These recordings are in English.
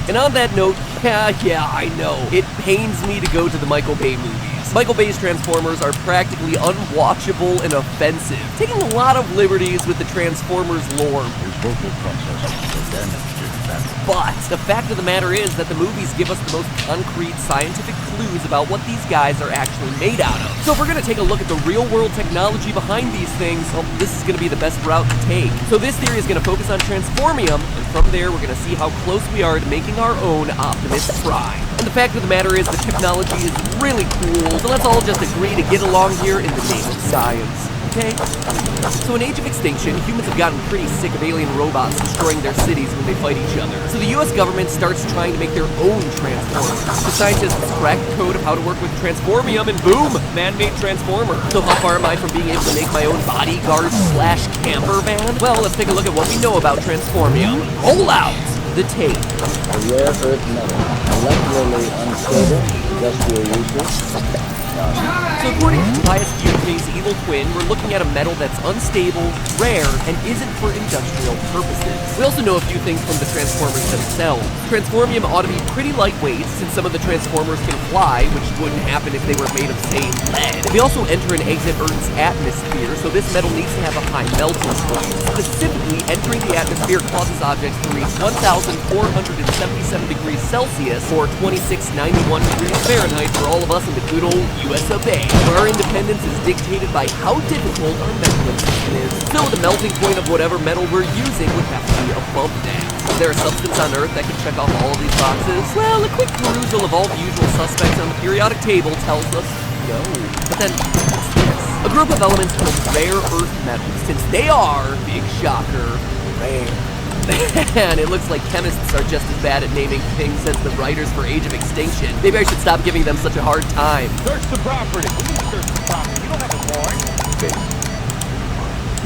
And on that note, yeah, I know. It pains me to go to the Michael Bay movies. Michael Bay's Transformers are practically unwatchable and offensive, taking a lot of liberties with the Transformers lore. But the fact of the matter is that the movies give us the most concrete scientific clues about what these guys are actually made out of. So if we're going to take a look at the real-world technology behind these things, well, this is going to be the best route to take. So this theory is going to focus on Transformium, and from there we're going to see how close we are to making our own Optimus Prime. And the fact of the matter is the technology is really cool, so let's all just agree to get along here in the name of science. Okay? So in Age of Extinction, humans have gotten pretty sick of alien robots destroying their cities when they fight each other. So the US government starts trying to make their own Transformers. The scientists crack the code of how to work with Transformium, and boom! Man-made Transformer. So how far am I from being able to make my own bodyguard/camper van? Well, let's take a look at what we know about Transformium. Roll out the tape. A rare earth metal, molecularly unstable, industrial uses. So according to Tobias Fugite's Evil Twin, we're looking at a metal that's unstable, rare, and isn't for industrial purposes. We also know a few things from the Transformers themselves. Transformium ought to be pretty lightweight, since some of the Transformers can fly, which wouldn't happen if they were made of, say, lead. They also enter and exit Earth's atmosphere, so this metal needs to have a high melting point. Specifically, entering the atmosphere causes objects to reach 1,477 degrees Celsius, or 2691 degrees Fahrenheit for all of us in the good old US of A. Our independence is dictated by how difficult our metal invention is. So the melting point of whatever metal we're using would have to be above that. Is there a substance on Earth that can check off all of these boxes? Well, a quick perusal of all the usual suspects on the periodic table tells us no. But then, what's this? A group of elements called rare earth metals, since they are, big shocker, rare. Man, it looks like chemists are just as bad at naming things as the writers for Age of Extinction. Maybe I should stop giving them such a hard time. Search the property. We need to search the property. You don't have a warrant.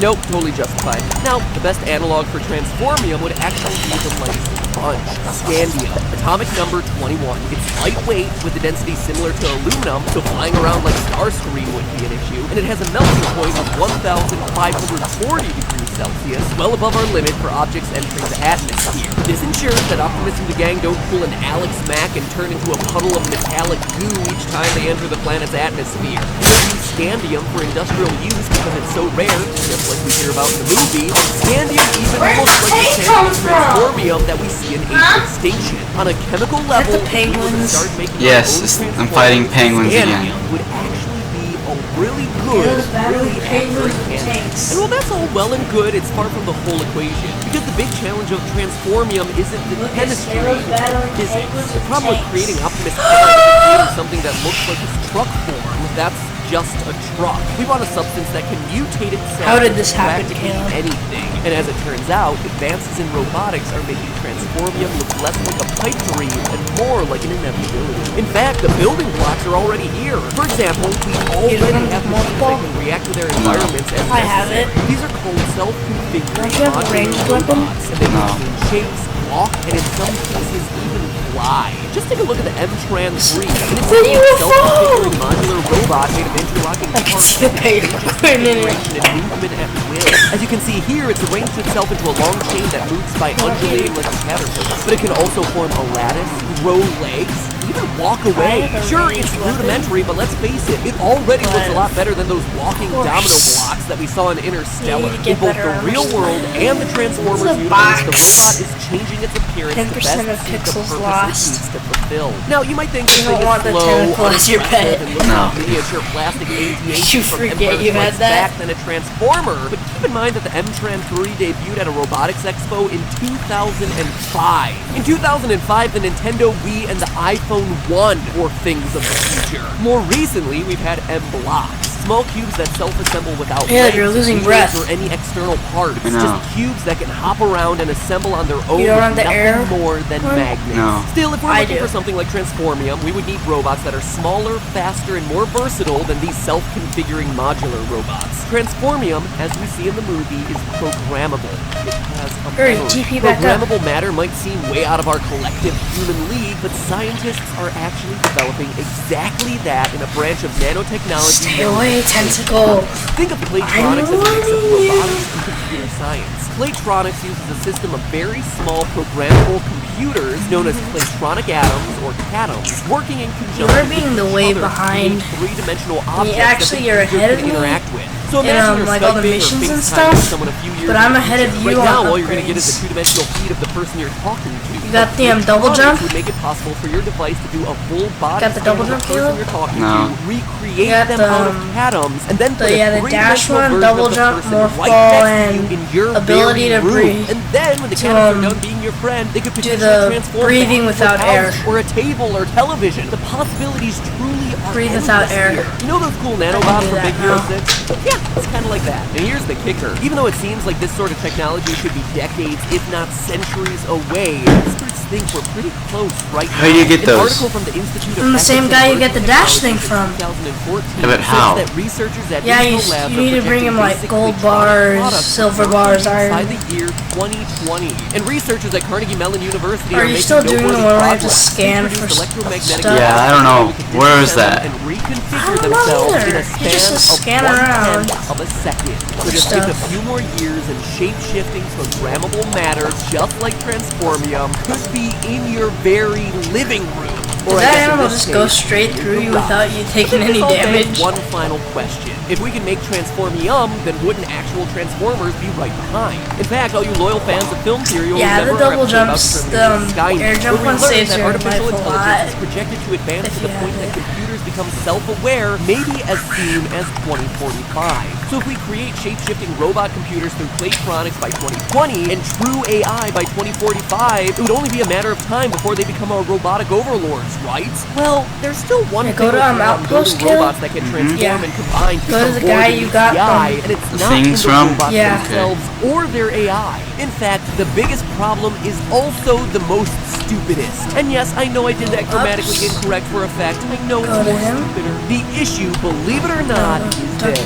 Nope, totally justified. Now, the best analog for Transformium would actually be the lightest bunch, scandium, atomic number 21. It's lightweight with a density similar to aluminum, so flying around like Starscream wouldn't be an issue, and it has a melting point of 1,540 degrees Celsius, well above our limit for objects entering the atmosphere. This ensures that Optimus and the gang don't pull an Alex Mack and turn into a puddle of metallic goo each time they enter the planet's atmosphere. We don't use scandium for industrial use because it's so rare, just like we hear about in the movie. Scandium even looks like the Transformium that we see in Age of Extinction. On a chemical level, the penguins? Start making Yes, I'm fighting penguins again. Scandium would actually be a really good, really accurate cannon. And while that's all well and good, it's far from the whole equation. Because the big challenge of Transformium isn't the chemistry, it's physics. The problem with creating Optimus Prime is creating something that looks like his truck form. That's just a truck. We want a substance that can mutate itself. How did this happen, practically Caleb? anything. And as it turns out, advances in robotics are making Transformium look less like a pipe dream and more like an inevitability. In fact, the building blocks are already here. For example, we already have machines that can react to their environments as I have it. These are called self-configuring Don't you have a ranged modular weapon? robots, and they can change shapes, walk, and in some cases even fly. Just take a look at the M-Tran 3. And it's a self-configuring modular robot made of interlocking I can parts see the paper in it. and movement at will. As you can see here, it's arranged itself into a long chain that moves by undulating like a caterpillar. But it can also form a lattice, grow legs, even walk away. Sure, it's rudimentary, but let's face it, it already looks a lot better than those walking domino blocks that we saw in Interstellar. In both the real world and the Transformers universe, the robot is changing its appearance to 10% of best suit the pixels purpose lost. it needs to fulfill. Now, you might think this You thing don't want is the slow, tentacle as your unimpressive, pet. and looks No. like miniature plastic AT-AT You from forget Empire you had Strikes that? Back than a Transformer. But keep in mind that the M-Tran 3 debuted at a robotics expo in 2005. In 2005, the Nintendo Wii and the iPhone 1 were things of the future. More recently, we've had M-Blocks. Small cubes that self-assemble without Yeah, legs, you're losing wheels, breath. or any external parts. I know. Just cubes that can hop around and assemble on their own You don't with have the nothing air more than one? magnets. No. Still, if we're I looking do. for something like Transformium, we would need robots that are smaller, faster, and more versatile than these self-configuring modular robots. Transformium, as we see in the movie, is programmable. It has a Hurry, memory. TP back up. Programmable matter might seem way out of our collective human league, but scientists are actually developing exactly that in a branch of nanotechnology Stay away. tiny tentacle. Think of Playtronics as a mix of robotics and computer science. Playtronics uses a system of very small programmable computers known as Playtronic atoms or catoms, working in conjunction You're being the with way each other to behind. create three-dimensional objects Actually, that you're the computer ahead of can me interact with. So in, imagine you're like, all the Skyping or missions and FaceTiming stuff, someone a few years but I'm in the ahead of future. you Right now, on all you're going to get is a upgrades. two-dimensional feed of the person you're talking to. You got the double Playtronics jump? would make it possible for your device to do a full body Got the scan double of the jump, person Caleb? you're talking No. to, recreate got them the, out of atoms, and then put yeah, a the dash three-dimensional one, version double of the jump, person morph right ball, next to you and in your ability very to room. breathe. And then when the To, catoms are done being your friend, they could do potentially the transform breathing back into a without air. couch or a table or television. The possibilities truly are Breathe endless without air. here. You know those cool I nanobots can do from that Big Hero now. 6? Yeah, it's kind of like that. And here's the kicker. Even though it seems like this sort of technology should be decades, if not centuries away, experts think we're pretty close right now. How do you get An those? article from the Institute of From the same Ethics guy and you get the Emerging dash thing Technologies in from. 2014 Yeah, but says how? that researchers at Yeah, National Labs you need are to bring him, projecting like, basic gold electronic bars, products silver to bars, market by iron. the year 2020. And researchers at Carnegie Mellon University Are are you making still doing the noteworthy one where I have to progress. scan They for produce electromagnetic stuff? Yeah, I don't know. Where is that? and I reconfigure don't know themselves either. in a You just span of scan 1/10 around of a second. So for just give it a stuff. few more years and shape-shifting programmable matter, just like Transformium, could be in your very living room. Or I Did guess that in animal this just go case, straight your through you garage. without you taking But this any all begs damage? one final question. If we can make Transformium, then wouldn't actual Transformers be right behind? In fact, all you loyal fans of film theory will Yeah, the remember our double episode about jumps, Terminator the Skynet, air jump where we one learned saves that your artificial life a intelligence is lot projected to advance if to the you point have that it. computers become self-aware maybe as soon as 2045. So if we create shape-shifting robot computers through Playtronics by 2020 and true AI by 2045, it would only be a matter of time before they become our robotic overlords, right? Well, there's still one Yeah, thing go to, about Outpost, building Kill. robots that can transform Yeah. and combine to Go to become the more guy than you got CGI, from and it's the not things in the from? robots Yeah. themselves or their AI. In fact, the biggest problem is also the most stupidest. And yes, I know I did that grammatically Oops. incorrect for a fact. I know it's Go to more him. stupider. The issue, believe it or not, is this.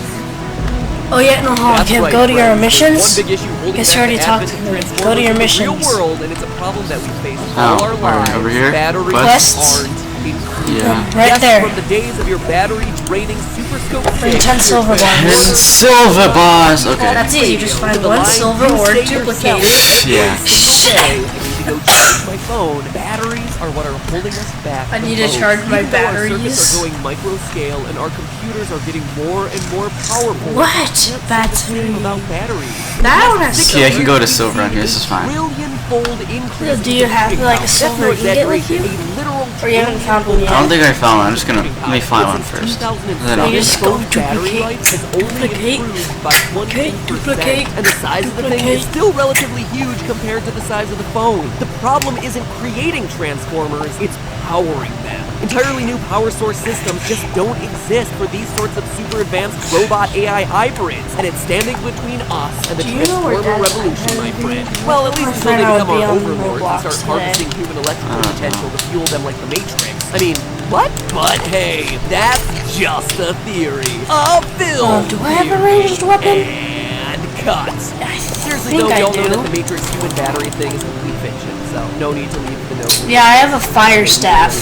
Oh yeah, no, hold on. That's Kim, right, go to your friends. There's missions. One big issue holding Guess back you already the talked advent to of me. Transformers Go to your in the missions. real world, and it's a problem that we face Oh, all our over lives. here? Batteries Quests? aren't included. Yeah. Right Yes, there. From the days of your battery-draining Super Scope Bring 6, 10 your silver bars. And silver bars. Okay. That's easy. Just find to the one line silver you or say duplicate yourself. it. Yeah. Every single day, I need to go charge my phone. Batteries are what are holding us back. I the need to most. charge my Even though our circuits batteries. are going micro scale and our computers are getting more and more powerful. What? I can't say the Battery. same about batteries. That one has Okay, I can go to We've silver on seen here, this is fine. Trillion-fold increase Do you in have, computing like, a power. silver That's no ingot with exaggeration, you? a literal Or you haven't found one I yet? don't think I found one. I'm just gonna let me find one Since first. 2007, Then I'll You get just it. go phone battery duplicate, life has only duplicate, improved by 20%, duplicate, and the size of the thing is duplicate. still relatively huge compared to the size of the phone. The problem isn't creating Transformers, it's powering them. Entirely new power source systems just don't exist for these sorts of super advanced robot AI hybrids, and it's standing between us and the Do you know where Transformer Dad's revolution, my husband friend. is? Well, at least My until friend they I would become be our on overlords and Roblox start today. harvesting human electrical potential to fuel them like the Matrix. I mean, what? But hey, that's just a theory. A film Do I have a theory. ranged weapon? And cut. I Seriously think though, we I all know do. that the Matrix human battery thing is complete fiction, so no need to leave the note. Yeah, I have a fire staff.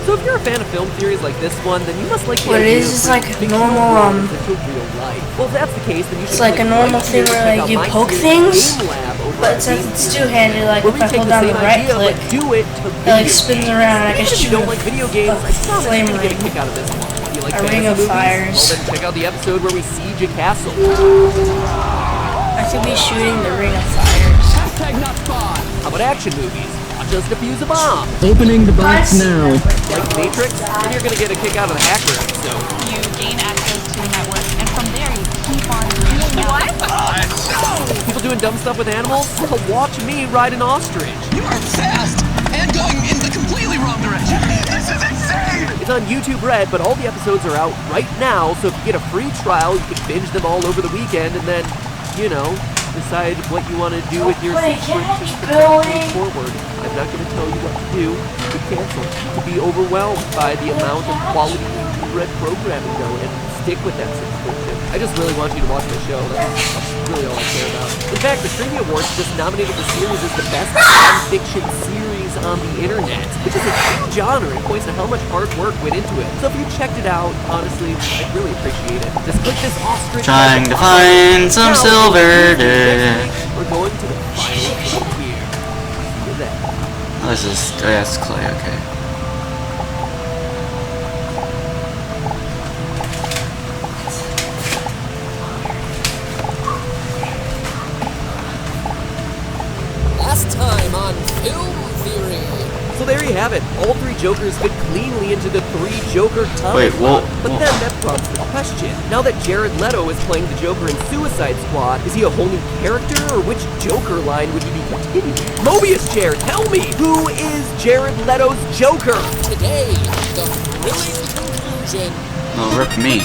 So if you're a fan of film theories like this one, then you must like the What it idea is, of it's like bringing normal, fictional worlds into real life. Well, if that's the case, then you should It's like click a normal right here thing to where, check like, out you my poke series, things, Game Lab, over But at since it's Game two-handed, like where if we I take hold the down same the right idea, click, but do it to it like spins around and I can Even if you shoot don't like video games, I promise flame you're gonna get a ring. kick out of this one. If you like A fantasy ring of movies, fires. well then check out the episode where we siege a castle. I could be shooting the ring of fires. How about action movies? Watch us defuse a bomb. Opening the box now. Like Matrix, then you're gonna get a kick out of the hacker episode. You gain access to a network, and from there you keep on doing what? People doing dumb stuff with animals? Well, watch me ride an ostrich. You are fast and going in the completely wrong direction. This is insane! It's on YouTube Red, but all the episodes are out right now, so if you get a free trial, you can binge them all over the weekend and then, you know, decide what you want to do with your subscription going forward. I'm not going to tell you what to do. To cancel. To be overwhelmed by the amount of quality YouTube Red programming, though, and stick with that subscription. I I just really want you to watch the show. That's really all I care about. In fact, the Trivia Awards just nominated the series as the best non-fiction series on the internet, which is a huge honor and points to how much hard work went into it. So if you checked it out, honestly, I'd really appreciate it. Just click this ostrich. Trying to find some silver dish. We're going to the final frontier. Look at that. Oh, this is, oh yeah, it's clay, okay. Last time on Film Theory. So there you have it. All three Jokers fit cleanly into the three Joker comic. Wait, whoa, But whoa. then that prompts the question. Now that Jared Leto is playing the Joker in Suicide Squad, is he a whole new character, or which Joker line would he be continuing? Mobius Chair, tell me, who is Jared Leto's Joker? Today, the thrilling conclusion. No, rip me.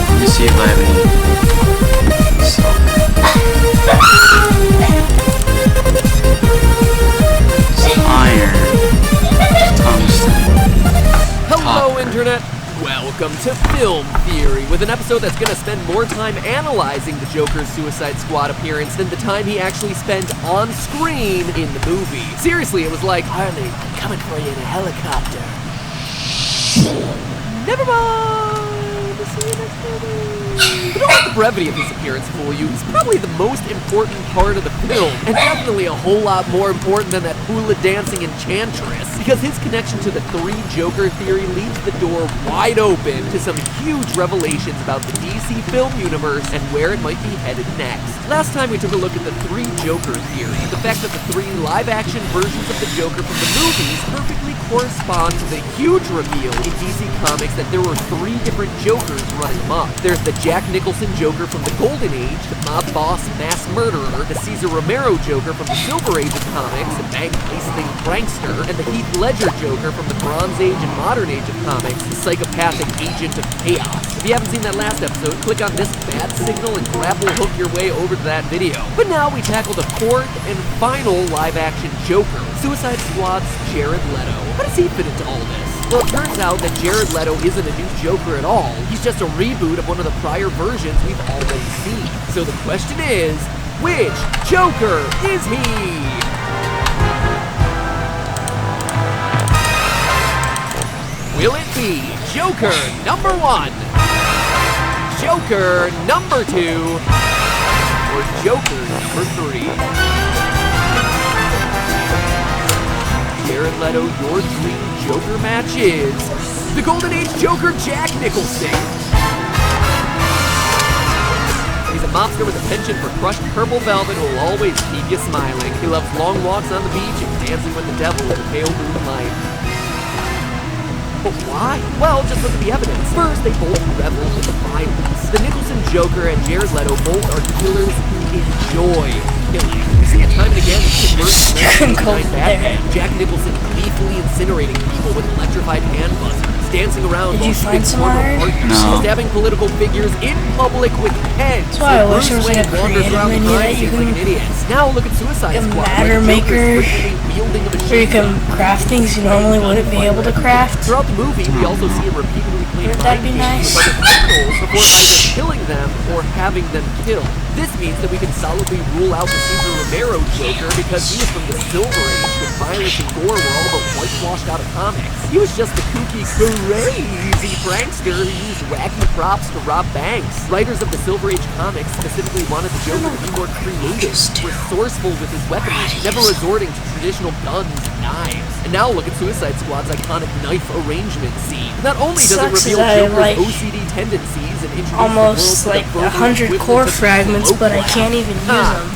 Let me see if I have any silk. Iron. Tungsten. Hello, Copper. Internet. Welcome to Film Theory, with an episode that's gonna spend more time analyzing the Joker's Suicide Squad appearance than the time he actually spent on screen in the movie. Seriously, it was like, Harley, I'm coming for you in a helicopter. Never mind. We'll see you next movie. But don't let the brevity of his appearance fool you. He's probably the most important part of the film, and definitely a whole lot more important than that hula dancing enchantress, because his connection to the three Joker theory leaves the door wide open to some huge revelations about the DC film universe and where it might be headed next. Last time we took a look at the three Joker theory, the fact that the three live-action versions of the Joker from the movies perfectly correspond to the huge reveal in DC Comics that there were three different Jokers running amok. There's the Jack Nicholson Joker from the Golden Age, the mob boss mass murderer, the Cesar Romero Joker from the Silver Age of comics, the bank heisting prankster, and the Heath Ledger Joker from the Bronze Age and Modern Age of comics, the psychopathic agent of chaos. If you haven't seen that last episode, click on this bad signal and grapple hook your way over to that video. But now we tackle the fourth and final live-action Joker, Suicide Squad's Jared Leto. How does he fit into all this? Well, it turns out that Jared Leto isn't a new Joker at all. He's just a reboot of one of the prior versions we've already seen. So the question is, which Joker is he? Will it be Joker number 1, Joker number 2, or Joker number 3? Jared Leto, your dream Joker match is the Golden Age Joker, Jack Nicholson. He's a mobster with a penchant for crushed purple velvet who will always keep you smiling. He loves long walks on the beach and dancing with the devil in the pale moonlight. But why? Well, just look at the evidence. First, they both revel in the violence. The Nicholson Joker and Jared Leto both are killers who enjoy killing. We see it time and again in Batman. Jack Nicholson gleefully incinerating people with electrified hand buzzers, dancing around Did you while find some iron? No. stabbing political figures in public with pens. That's why I wish there was Bruce like a Wayne wanders creative around the menu crime that you scene like an can- idiot. Now look at Suicide a Squad. matter where the Joker is maker literally wielding a where you machine. can craft things you normally wouldn't be able to craft. Throughout the movie, we also see him repeatedly play Wouldn't mind that be games nice? with other criminals before either killing them or having them killed. This means that we can solidly rule out the Cesar Romero Joker because he is from the Silver Age when violence and gore were all but whitewashed out of comics. He was just the kooky, crazy prankster who used wacky props to rob banks. Writers of the Silver Age comics specifically wanted the Joker to be more creative, resourceful with his weaponry, never resorting to traditional guns and knives. And now look at Suicide Squad's iconic knife arrangement scene. Not only does it Sucks reveal that I Joker's like OCD tendencies and introduce almost the world like to the 100 core fragments, but I can't even use them.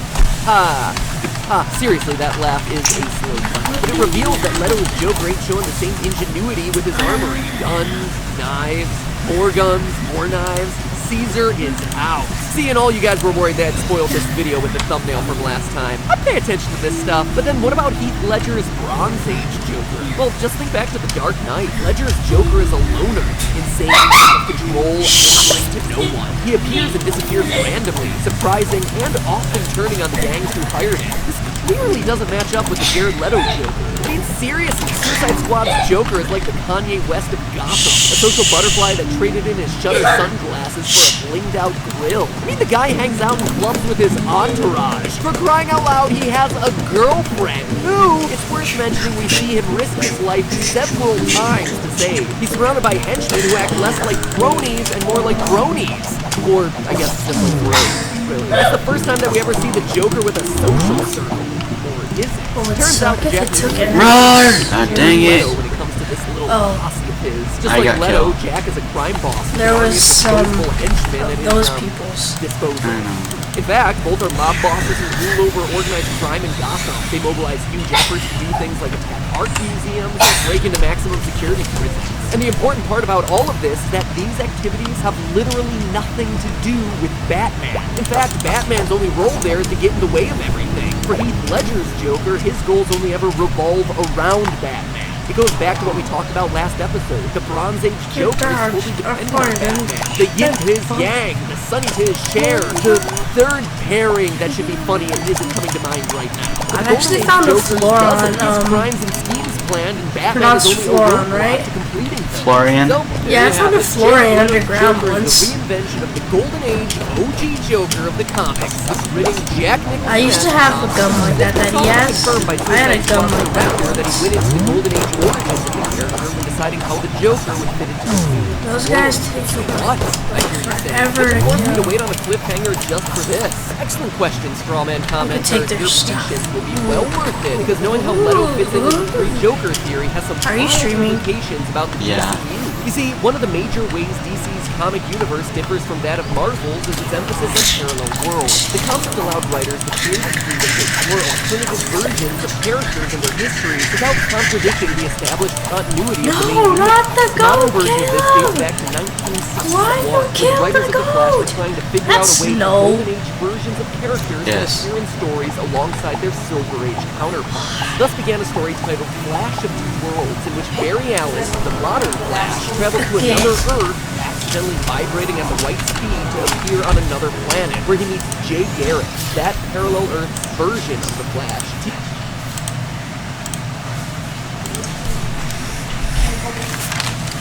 Seriously, that laugh is a slow clap. But it reveals that Leto's Joker ain't showing the same ingenuity with his armory. Guns, knives, more guns, more knives. Caesar is out. See, and all you guys were worried they had spoiled this video with the thumbnail from last time. I pay attention to this stuff, but then what about Heath Ledger's Bronze Age Joker? Well, just think back to The Dark Knight. Ledger's Joker is a loner, insane, out of control, answering to no one. He appears and disappears randomly, surprising and often turning on the gangs who hired him. This clearly doesn't match up with the Jared Leto Joker. He mean, seriously, Suicide Squad's Joker is like the Kanye West of Gotham. A social butterfly that traded in his shutter sunglasses for a blinged out grill. I mean, the guy hangs out in clubs with his entourage. For crying out loud, he has a girlfriend who, it's worth mentioning, we see him risk his life several times to save. He's surrounded by henchmen who act less like cronies and more like cronies. Or, I guess, simply bros. Really. That's the first time that we ever see the Joker with a social circle. Or is it? Well, it Turns out suck if Jack it took it. Run! God dang it. When it comes to this little Oh. posse of his. Just I like got Leto, killed. Jack is a crime boss. There was some henchmen at his, those people's. disposal. I know. In fact, both are mob bosses who rule over organized crime in Gotham. They mobilize huge efforts to do things like attack art museums or break into maximum security prisons. And the important part about all of this is that these activities have literally nothing to do with Batman. In fact, Batman's only role there is to get in the way of everything. For Heath Ledger's Joker, his goals only ever revolve around Batman. It goes back to what we talked about last episode. The Bronze Age Joker is totally dependent on Batman. The yin to his yang, the sunny to his share. The third pairing that should be funny and isn't coming to mind right now. I've actually found a floor on, crimes and schemes planned, and Batman pronounced is only Floron, a right? to completing them. Florian? So, Yeah, I found a Florian underground Joker once. is the reinvention of the Golden Age OG Joker of the comics, ridding Jack Nicholson. I used to have a gun like that he has. I had a gun like that that he once. went into the Golden Age origins of the character when deciding how the Joker would fit into the scene. Those guys take What? I hear you say. forever to It's worth me to kill. wait on a cliffhanger just for this. Excellent question, Strawman commenter. take their Your stuff. patience will be well worth it, because knowing how Leto fits into the three Joker theory has some Are you powerful streaming? implications about the Yeah. DCU. You see, one of the major ways DC's comic universe differs from that of Marvel's is its emphasis on parallel worlds. The concept allowed writers the creative freedom to explore alternative versions of characters and their histories without contradicting the established continuity of the main No, universe. not the The modern goat, version of this kill dates him. back to 1961. Why you kill when writers the of the Flash were goat? trying to figure out That's a way for no. Golden Age versions of characters to Yes. appear in stories alongside their Silver Age counterparts. Thus began a story titled Flash of Two Worlds, in which Barry Allen, the modern Flash, traveled to another Earth, accidentally vibrating at the right speed to appear on another planet, where he meets Jay Garrick, that parallel Earth's version of the Flash.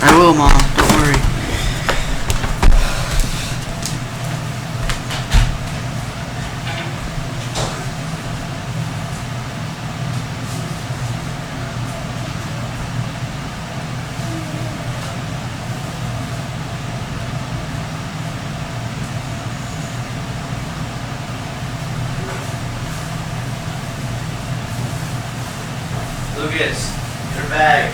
I will, Mom. Don't worry. Lucas, your bag.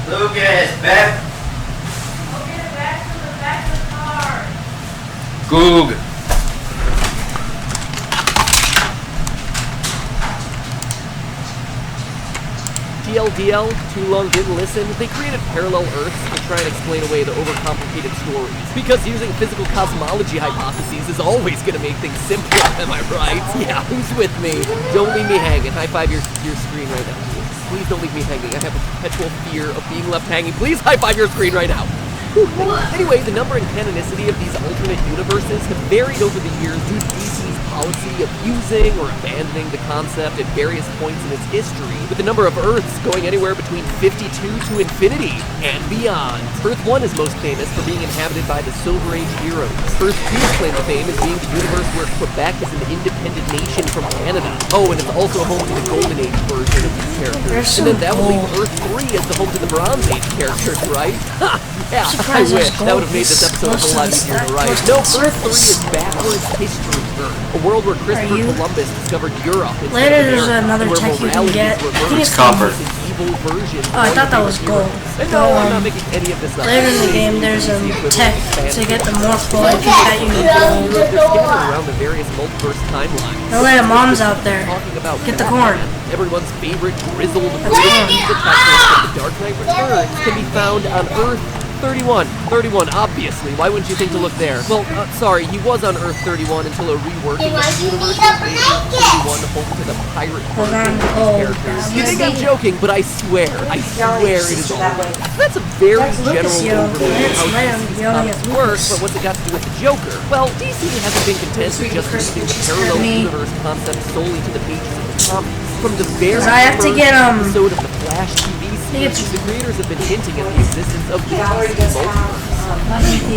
Lucas, back. Goog. TLDL, Too Long Didn't Listen, they created parallel Earths to try and explain away the overcomplicated stories. Because using physical cosmology hypotheses is always going to make things simpler, am I right? Yeah, who's with me? Don't leave me hanging. High five your screen right now. Please don't leave me hanging. I have a perpetual fear of being left hanging. Please high five your screen right now. Anyway, the number and canonicity of these alternate universes have varied over the years due to DC's policy of using or abandoning the concept at various points in its history, with the number of Earths going anywhere between 52 to infinity and beyond. Earth 1 is most famous for being inhabited by the Silver Age heroes. Earth 2's claim to fame is being the universe where Quebec is an independent nation from Canada. Oh, and it's also home to the Golden Age version of these characters. There's And then some that would leave gold. Earth 3 as the home to the Bronze Age characters, right? Ha! Yeah, I Surprised there's wish. That gold. would have made this episode a whole lot Most of easier to the write. stuff No, was Earth 3 surface. is backwards history Earth. A world where Christopher you? Columbus discovered Europe instead Later, of there's America, another where tech you can morality get. is I think it's reversed. Copper. An evil version Oh, I of thought that all was your gold. heroes. And no, I'm not making any of this up. Later in the game, there's a tech to get the morpho. I think that you need Heroes, gold. they're scattered around the various multiverse timelines. No way, mom's out there. Talking about Get the Batman, corn. Everyone's favorite grizzled That's corn. protagonist of The Dark Knight Returns can be found on Earth 31, obviously. Why wouldn't you think to look there? Well, sorry, he was on Earth 31 until a reworking of the universe made Earth 31 home to the pirate version of these characters. You think I'm joking, but I swear it is all right. That's a very general overview of how DC's comics work, but what's it got to do with the Joker? Well, DC hasn't been content with just limiting the parallel universe concept solely to the pages of the comics. From the very first episode of the Flash TV series, the creators have been hinting at the existence of the multiverse.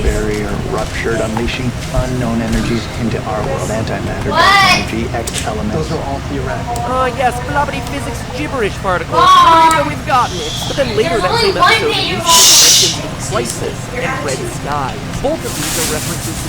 Barrier ruptured, unleashing unknown energies into our world. Antimatter, dark energy, X elements. Those are all theoretical. Yes, blobbity physics gibberish particles. We've gotten it. But then later that same episode, he mentions Crisis and Red Sky. Both of these are references to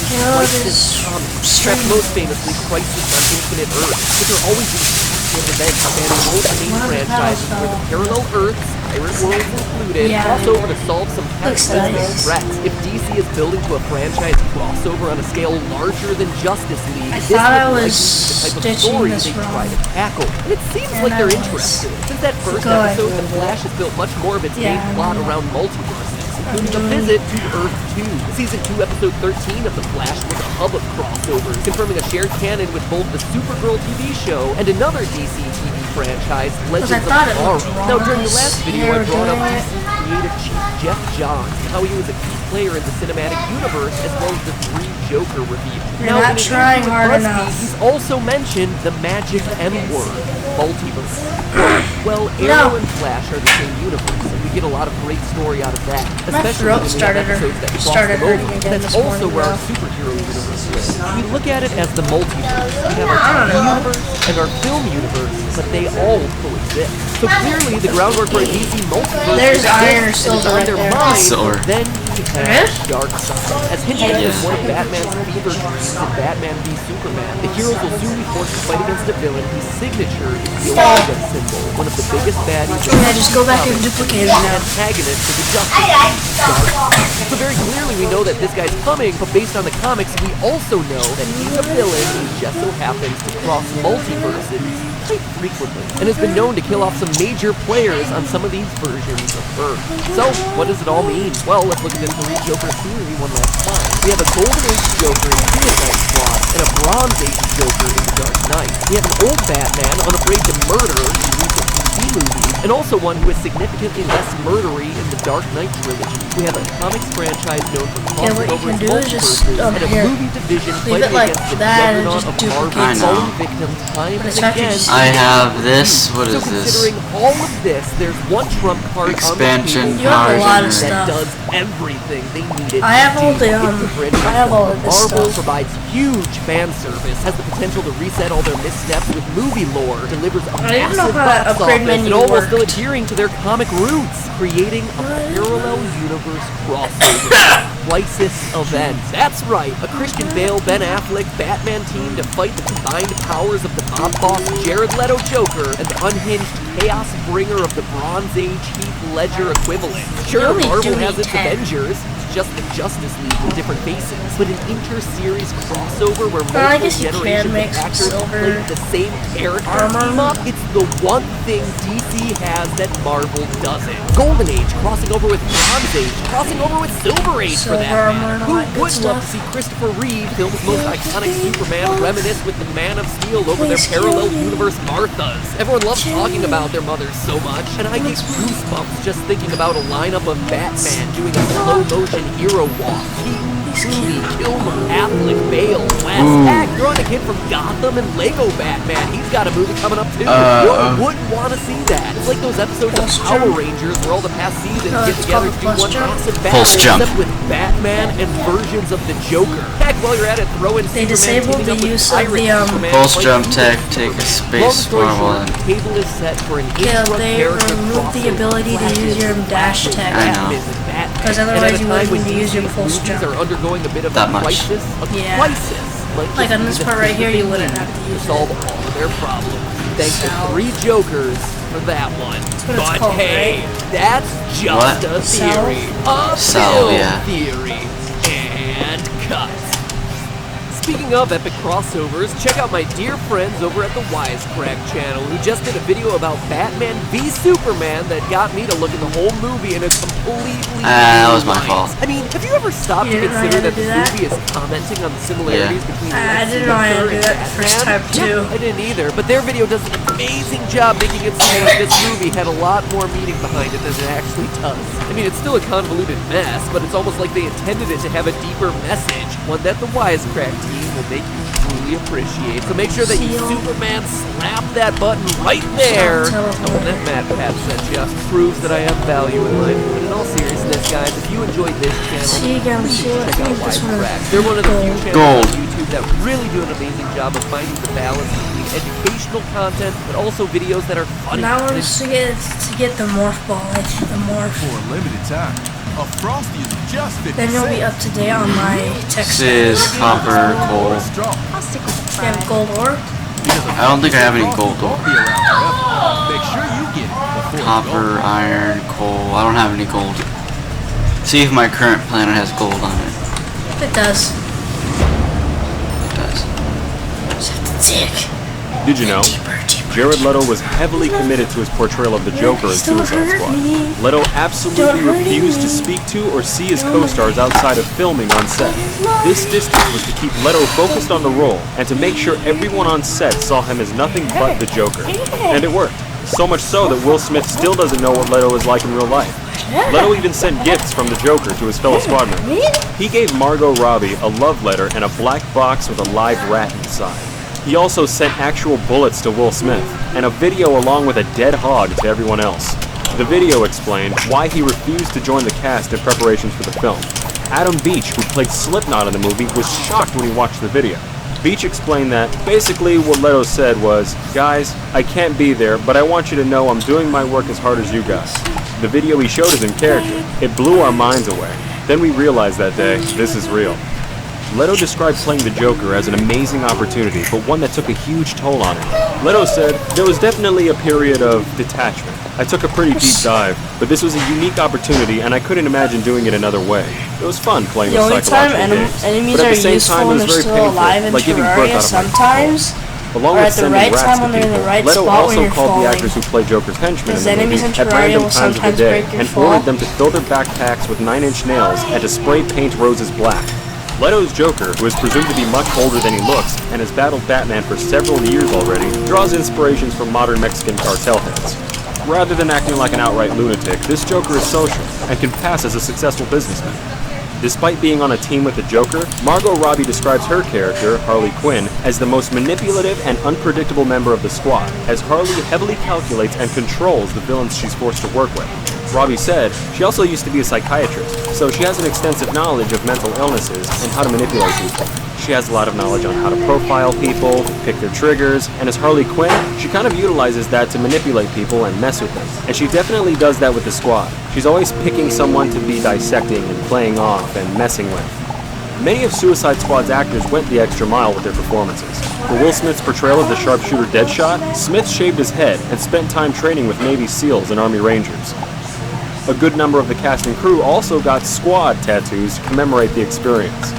Crisis comics. Perhaps most famously, Crisis on Infinite Earths, which are always these events spanning both the main franchises where the parallel Earths, pirate worlds included, crossover to solve some cataclysmic threats. If DC is building to a franchise crossover on a scale larger than Justice League, this would likely be the type of story they try to tackle. And it seems like they're interested. Since that first episode, The Flash has built much more of its main plot around multiverses, including a visit to Earth 2. Season 2, Episode 13 of The Flash was a hub of crossovers, confirming a shared canon with both the Supergirl TV show and another DC TV franchise, Legends of Tomorrow. Now, during the last video, I brought up DC creative chief Jeff Johns and how he was a key player in the cinematic universe, as well as the 3 Joker reveal. Now, in an interview with BuzzFeed, he's also mentioned the magic M word, multiverse. Well, Arrow and Flash are the same universe, and we get a lot of great story out of that, especially when we have episodes that cross them over. That's also where our superhero universe lives. We look at it as the multiverse. We have our TV universe and our film universe, but they all coexist. So clearly, the groundwork for a DC multiverse There's iron or exists, silver and it's on right their there. mind. Silver. Then you have Darkseid. As hinted at as one of Batman's fever dreams in Batman v Superman, the heroes will soon be forced to fight against a villain whose signature is the Omega symbol, one of the biggest baddies in just go back and duplicate it now. antagonist to the Justice League, Darkseid. So very clearly we know that this guy's coming, but based on the comics, we also know that he's a villain who just so happens to cross multiverses quite frequently, and has been known to kill off some major players on some of these versions of Earth. So, what does it all mean? Well, let's look at the 3 Joker theory one last time. We have a Golden Age Joker in Suicide Squad, and a Bronze Age Joker in The Dark Knight. We have an old Batman unafraid to murder in recent TV movies, and also one who is significantly less murdery in The Dark Knight trilogy. We have a comics franchise known for crossing over its multiverses, and a movie division fighting against the juggernaut of Marvel, falling victim time and again. I have this. What is So this? considering all of this, there's one trump card Expansion on the You have a lot of that stuff. does everything they needed I have to all do. the, It's the franchise I have all of this Marvel stuff. provides huge fan service, has the potential to reset all their missteps with movie lore, delivers a I didn't know massive how that box upgrade office, menu and all while still worked. adhering to their comic roots, creating a parallel universe crossover. Crisis event. That's right, a Christian Bale, Ben Affleck, Batman team to fight the combined powers of the mob boss Jared Leto Joker and the unhinged chaos bringer of the Bronze Age Heath Ledger equivalent. Sure, only Marvel do has need its 10. Avengers, it's just the Justice League with different faces, but an inter-series crossover where I multiple guess you can generations make of some actors silver play the same character armor. team up, it's the one thing DC has that Marvel doesn't. Golden Age crossing over with Bronze Age, crossing over with Silver Age for that Silver matter. armor and all Who that good would love to stuff. see Christopher Reeve, film's most iconic Superman, reminisce with the Man of Steel over their Please parallel kill me. universe Marthas? Everyone loves talking about their mothers so much, and I get goosebumps just thinking about a lineup of Batman doing a slow-motion hero walk. Keaton, Clooney, Kilmer, Affleck, Bale, West. Heck, you're on a kid from Gotham and Lego Batman. He's got a movie coming up too. Who wouldn't want to see that? It's like those episodes of Power Rangers where all the past seasons get it's together called to do Pulse one Jump. massive battle, Pulse Jump. except with Batman and versions of the Joker. Heck, while you're at it, throw in They Superman disabled teaming up the with use of Pirate the, Superman Pulse fight jump Super tech, Soldier. take a Long space story marvel short, the table is set for an Yeah, intra they character removed the crossover. ability to use your dash tech. I know. Because otherwise you wouldn't need to use your pulse jump. Are undergoing a bit of That a much. crisis. Yeah. Crisis. Like on this part right here, you wouldn't have to use solve all of their problems. Thanks to Cell. 3 Jokers for that one. what it's But called, hey, right? that's just What? a Cell? theory. A Cell, film yeah. theory. And cut. speaking of epic crossovers, check out my dear friends over at the Wisecrack channel, who just did a video about Batman v Superman that got me to look at the whole movie in a completely that was my new fault. light. I mean, have you ever stopped to You didn't know consider how to that the do that? movie is commenting on the similarities between I Lex didn't know how to Luthor do and that the first Batman? time, too. I didn't either, but their video does an amazing job making it seem like this movie had a lot more meaning behind it than it actually does. I mean, it's still a convoluted mess, but it's almost like they intended it to have a deeper message, one that the Wisecrack team will make you truly appreciate. So make sure that you Seal. Superman slap that button right there. Tell Tell them that Matt Pat sent you. Proves that I have value in life. But in all seriousness, guys, if you enjoyed this channel, See you again. please See you. I check out think this one is Wisecrack. They're one of the few gold. channels on YouTube that really do an amazing job of finding the balance between educational content, but also videos that are funny. That one is to get the morph ball, like the morph. For a limited time, a Frosty is just 50 Then you'll be cents. up to date on my text. This is copper, coal. Straw. I'll stick with the You have fries. gold ore? I don't think I have any gold Won't ore. be around forever. Make sure you get it before it's Copper, gone. iron, coal. I don't have any gold. See if my current planet has gold on it. It does. It does. Just have to dig. Did you know? Deeper. Jared Leto was heavily committed to his portrayal of the Joker in Don't Suicide hurt Squad. me. Leto Don't absolutely hurt refused to me. speak to or see his co-stars outside of filming on set. This distance was to keep Leto focused on the role and to make sure everyone on set saw him as nothing but the Joker. And it worked. So much so that Will Smith still doesn't know what Leto is like in real life. Leto even sent gifts from the Joker to his fellow squad members. He gave Margot Robbie a love letter and a black box with a live rat inside. He also sent actual bullets to Will Smith, and a video along with a dead hog to everyone else. The video explained why he refused to join the cast in preparations for the film. Adam Beach, who played Slipknot in the movie, was shocked when he watched the video. Beach explained that, basically what Leto said was, "Guys, I can't be there, but I want you to know I'm doing my work as hard as you guys." The video he showed is in character. It blew our minds away. Then we realized that day, this is real. Leto described playing the Joker as an amazing opportunity, but one that took a huge toll on him. Leto said, "There was definitely a period of detachment. I took a pretty deep dive, but this was a unique opportunity and I couldn't imagine doing it another way. It was fun playing The with only time psychological games. enemies But at are the same useful time, it when was they're very still painful, alive in like giving birth Terraria out of my sometimes. Along Or with at the sending right rats time to when they're in people, the right Leto spot when also you're called the falling. actors who played Joker's henchmen in Because the movie enemies in at Terraria random will times of the sometimes day break your and fall. ordered them to fill their backpacks with 9-inch nails and to spray paint roses black. Leto's Joker, who is presumed to be much older than he looks and has battled Batman for several years already, draws inspirations from modern Mexican cartel heads. Rather than acting like an outright lunatic, this Joker is social and can pass as a successful businessman. Despite being on a team with the Joker, Margot Robbie describes her character, Harley Quinn, as the most manipulative and unpredictable member of the squad, as Harley heavily calculates and controls the villains she's forced to work with. Robbie said she also used to be a psychiatrist, so she has an extensive knowledge of mental illnesses and how to manipulate people. She has a lot of knowledge on how to profile people, pick their triggers, and as Harley Quinn, she kind of utilizes that to manipulate people and mess with them. And she definitely does that with the squad. She's always picking someone to be dissecting and playing off and messing with. Many of Suicide Squad's actors went the extra mile with their performances. For Will Smith's portrayal of the sharpshooter Deadshot, Smith shaved his head and spent time training with Navy SEALs and Army Rangers. A good number of the cast and crew also got squad tattoos to commemorate the experience.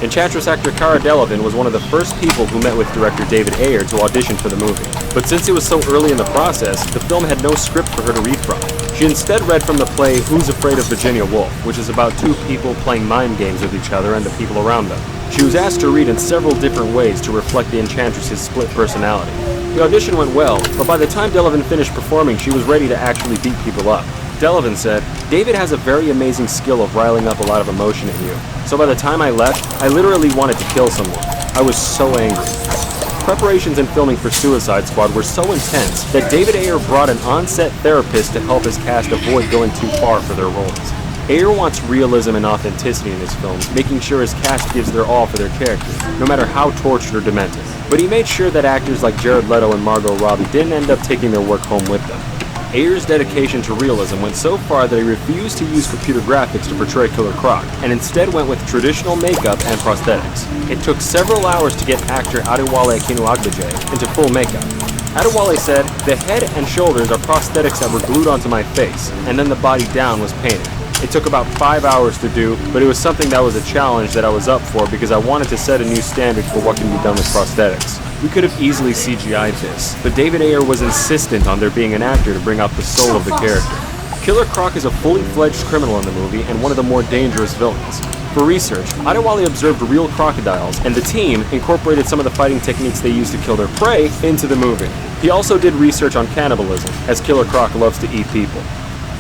Enchantress actor Cara Delevingne was one of the first people who met with director David Ayer to audition for the movie. But since it was so early in the process, the film had no script for her to read from. She instead read from the play Who's Afraid of Virginia Woolf, which is about two people playing mind games with each other and the people around them. She was asked to read in several different ways to reflect the Enchantress's split personality. The audition went well, but by the time Delevingne finished performing, she was ready to actually beat people up. Delevingne said, "David has a very amazing skill of riling up a lot of emotion in you. So by the time I left, I literally wanted to kill someone. I was so angry." Preparations and filming for Suicide Squad were so intense that David Ayer brought an on-set therapist to help his cast avoid going too far for their roles. Ayer wants realism and authenticity in his films, making sure his cast gives their all for their characters, no matter how tortured or demented. But he made sure that actors like Jared Leto and Margot Robbie didn't end up taking their work home with them. Ayer's dedication to realism went so far that he refused to use computer graphics to portray Killer Croc, and instead went with traditional makeup and prosthetics. It took several hours to get actor Adewale Kinu-Agbaje into full makeup. Adewale said, "The head and shoulders are prosthetics that were glued onto my face, and then the body down was painted. It took about 5 hours to do, but it was something that was a challenge that I was up for because I wanted to set a new standard for what can be done with prosthetics. We could have easily CGI'd this, but David Ayer was insistent on there being an actor to bring out the soul of the character. Killer Croc is a fully fledged criminal in the movie and one of the more dangerous villains. For research, Adewale observed real crocodiles, and the team incorporated some of the fighting techniques they used to kill their prey into the movie. He also did research on cannibalism, as Killer Croc loves to eat people.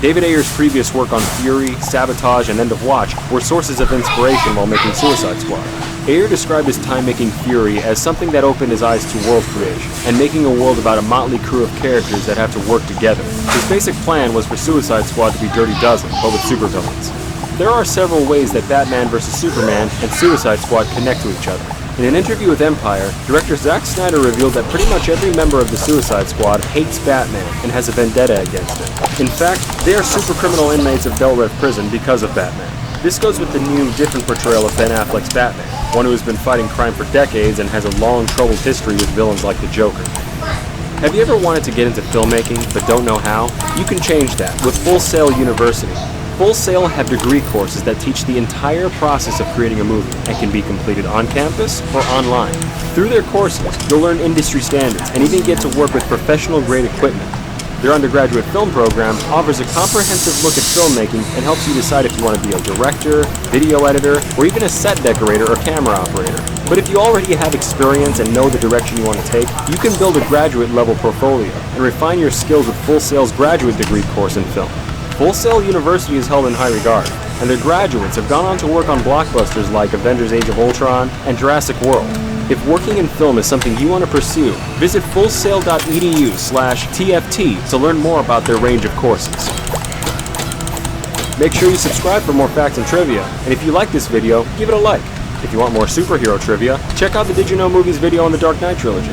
David Ayer's previous work on Fury, Sabotage, and End of Watch were sources of inspiration while making Suicide Squad. Ayer described his time making Fury as something that opened his eyes to world creation, and making a world about a motley crew of characters that have to work together. His basic plan was for Suicide Squad to be Dirty Dozen, but with supervillains. There are several ways that Batman vs. Superman and Suicide Squad connect to each other. In an interview with Empire, director Zack Snyder revealed that pretty much every member of the Suicide Squad hates Batman and has a vendetta against him. In fact, they are super criminal inmates of Bel Rev Prison because of Batman. This goes with the new, different portrayal of Ben Affleck's Batman, one who has been fighting crime for decades and has a long, troubled history with villains like the Joker. Have you ever wanted to get into filmmaking but don't know how? You can change that with Full Sail University. Full Sail have degree courses that teach the entire process of creating a movie and can be completed on campus or online. Through their courses, you'll learn industry standards and even get to work with professional-grade equipment. Their undergraduate film program offers a comprehensive look at filmmaking and helps you decide if you want to be a director, video editor, or even a set decorator or camera operator. But if you already have experience and know the direction you want to take, you can build a graduate-level portfolio and refine your skills with Full Sail's graduate degree course in film. Full Sail University is held in high regard, and their graduates have gone on to work on blockbusters like Avengers Age of Ultron and Jurassic World. If working in film is something you want to pursue, visit fullsail.edu/TFT to learn more about their range of courses. Make sure you subscribe for more facts and trivia, and if you like this video, give it a like. If you want more superhero trivia, check out the Did You Know Movies video on the Dark Knight trilogy.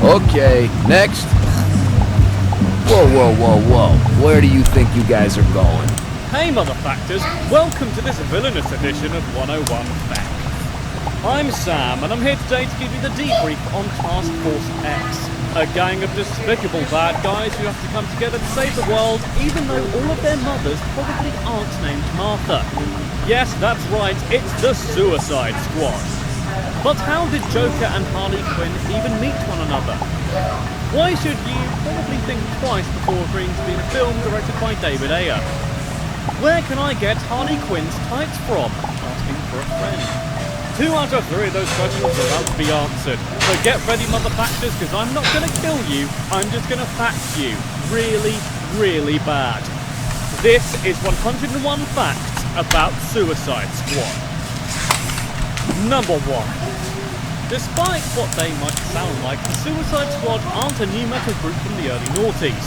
Okay, next. Whoa. Where do you think you guys are going? Hey, motherfuckers! Welcome to this villainous edition of 101 Facts. I'm Sam, and I'm here today to give you the debrief on Task Force X, a gang of despicable bad guys who have to come together to save the world, even though all of their mothers probably aren't named Martha. Yes, that's right, it's the Suicide Squad. But how did Joker and Harley Quinn even meet one another? Why should you probably think twice before agreeing to be in a film directed by David Ayer? Where can I get Harley Quinn's tights from? Asking for a friend. 2 out of 3 of those questions are about to be answered. So get ready, motherfuckers, because I'm not going to kill you, I'm just going to fact you. Really, really bad. This is 101 Facts about Suicide Squad. Number 1. Despite what they might sound like, the Suicide Squad aren't a new metal group from the early noughties.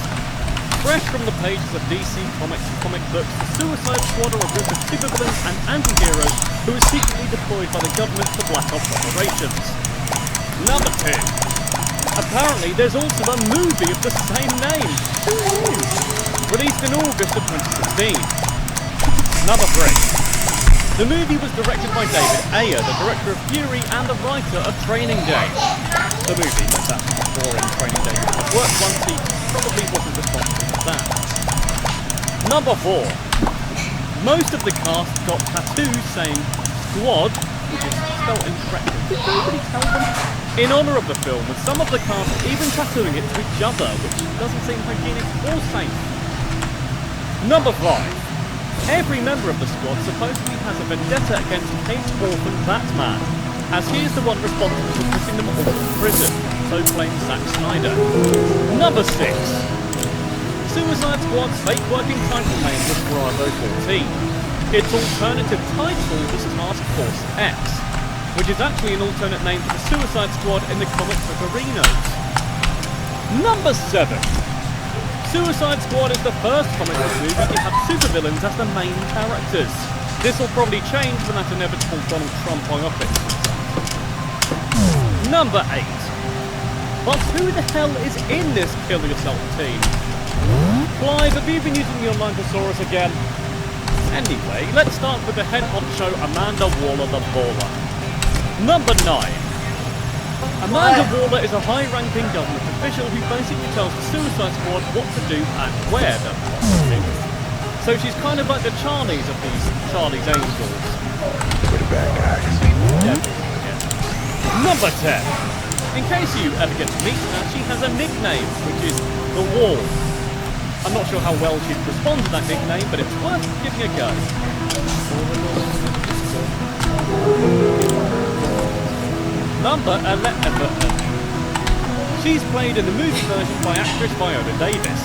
Fresh from the pages of DC Comics and comic books, the Suicide Squad are a group of supervillains and anti-heroes who are secretly deployed by the government for Black Ops operations. Number 2. Apparently, there's also a movie of the same name. Who knew? Released in August of 2016. Number 3. The movie was directed by David Ayer, the director of Fury and the writer of Training Day. The movie was actually boring Training Day because worked once he probably wasn't responsible for that. Number 4. Most of the cast got tattoos saying Squad, which is spelled incorrectly. Did nobody tell them? In honour of the film, with some of the cast even tattooing it to each other, which doesn't seem hygienic or safe. Number 5. Every member of the squad supposedly has a vendetta against Kate's orphan Batman, as he is the one responsible for putting them all in prison, so claims Zack Snyder. Number 6. Suicide Squad's fake working title name was Bravo 14. Its alternative title was Task Force X, which is actually an alternate name for the Suicide Squad in the comic book arenas. Number 7. Suicide Squad is the first comic book movie to have supervillains as the main characters. This will probably change when that inevitable Donald Trump biopic. Number 8. But who the hell is in this Kill Yourself team? Clive, have you been using your Mantosaurus again? Anyway, let's start with the head honcho Amanda Waller the Baller. Number 9. Amanda Waller is a high-ranking government official who basically tells the Suicide Squad what to do and where to do. So she's kind of like the Charlies of these Charlie's Angels. We're the bad guys. Yeah. Number 10. In case you ever get to meet her, she has a nickname, which is The Wall. I'm not sure how well she'd respond to that nickname, but it's worth giving a go. Number 11. She's played in the movie version by actress Viola Davis.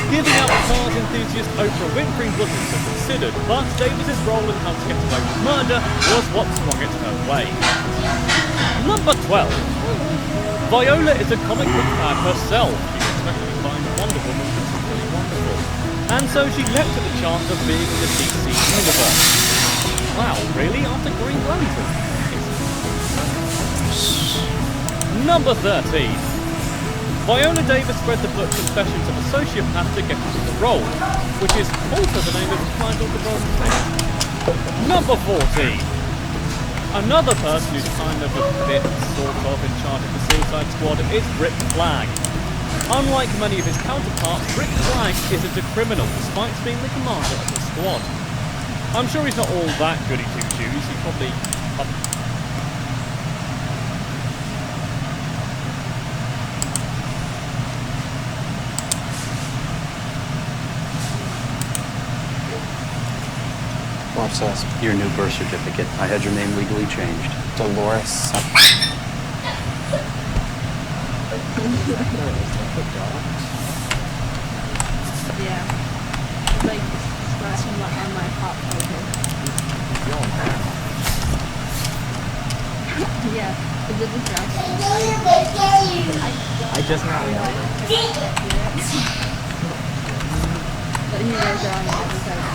Giving out the Cars enthusiast Oprah Winfrey wasn't so considered, but Davis's role in How to Get Away with Murder was what swung it her way. Number 12. Viola is a comic book fan herself. She especially finds Wonder Woman particularly wonderful. And so she leapt to the chance of being in the DC universe. Wow, really? After Green Lantern? Number 13. Viola Davis spread the book Confessions of a Sociopath to get into the role, which is also the name of the title of the role. Number 14. Another person who's kind of a bit, sort of, in charge of the Suicide Squad is Rick Flag. Unlike many of his counterparts, Rick Flag isn't a criminal, despite being the commander of the squad. I'm sure he's not all that goody two-shoes, he probably... What's us? Your new birth certificate. I had your name legally changed. Dolores. Yeah. Like, scratching on my hot poker. Yeah. Is it distracting? I just now know. But you guys are on the other side.